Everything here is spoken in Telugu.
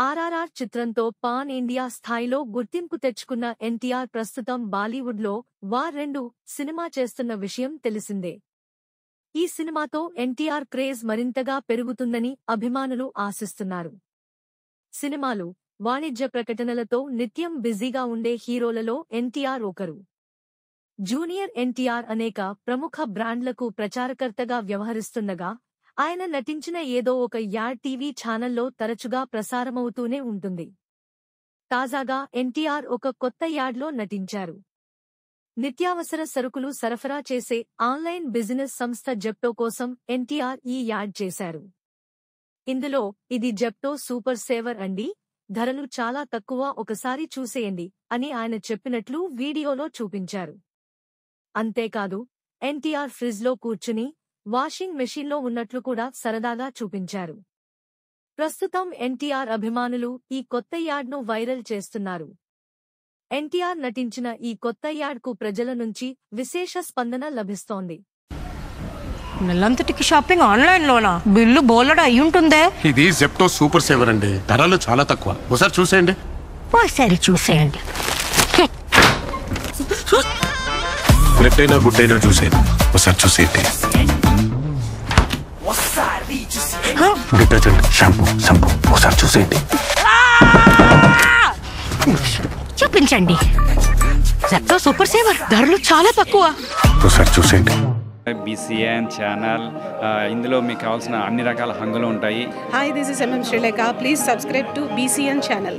ఆర్ఆర్ఆర్ చిత్రంతో పాన్ ఇండియా స్థాయిలో గుర్తింపు తెచ్చుకున్న ఎన్టీఆర్ ప్రస్తుతం బాలీవుడ్లో వార్ 2 సినిమా చేస్తున్న విషయం తెలిసిందే. ఈ సినిమాతో ఎన్టీఆర్ క్రేజ్ మరింతగా పెరుగుతుందని అభిమానులు ఆశిస్తున్నారు. సినిమాలు, వాణిజ్య ప్రకటనలతో నిత్యం బిజీగా ఉండే హీరోలలో ఎన్టీఆర్ ఒకరు. జూనియర్ ఎన్టీఆర్ అనేక ప్రముఖ బ్రాండ్లకు ప్రచారకర్తగా వ్యవహరిస్తుండగా, ఆయన నటించిన ఏదో ఒక యాడ్ టీవీ ఛానల్లో తరచుగా ప్రసారమవుతూనే ఉంటుంది. తాజాగా ఎన్టీఆర్ ఒక కొత్త యాడ్లో నటించారు. నిత్యావసర సరుకులు సరఫరా చేసే ఆన్లైన్ బిజినెస్ సంస్థ జెప్టో కోసం ఎన్టీఆర్ ఈ యాడ్ చేశారు. ఇందులో "ఇది జెప్టో సూపర్ సేవర్ అండి, ధరలు చాలా తక్కువ, ఒకసారి చూసేయండి" అని ఆయన చెప్పినట్లు వీడియోలో చూపించారు. అంతేకాదు, ఎన్టీఆర్ ఫ్రిజ్లో కూర్చుని వాషింగ్ మెషీన్లో ఉన్నట్లు కూడా సరదాగా చూపించారు. ప్రస్తుతం ఎన్టీఆర్ అభిమానులు ఈ కొత్త యాడ్ను వైరల్ చేస్తున్నారు. ఎన్టీఆర్ నటించిన ఈ కొత్త యాడ్కు ప్రజల నుంచి విశేష స్పందన లభిస్తోంది. నెలంతటికి షాపింగ్ ఆన్లైన్ లోనా? బిల్లు బోలెడు అయి ఉంటుందే. ఇది జెప్టో సూపర్ సేవర్ అండి, ధరలు చాలా తక్కువ, ఒకసారి చూసేయండి. బ్రెడ్ అయినా గుడ్ అయినా చూసేయండి, ఒకసారి చూసేయండి. డిటర్జెంట్, షాంపూ, ఒకసారి చూసేయండి. చూపించండి. జెప్టో సూపర్ సేవర్, ధరలు చాలా తక్కువ, ఒకసారి చూసేయండి. BCN ఛానల్, ఇందులో మీకు కావాల్సిన అన్ని రకాల హంగులు ఉంటాయి. Hi, this is MM Sri Lanka. Please subscribe to BCN channel.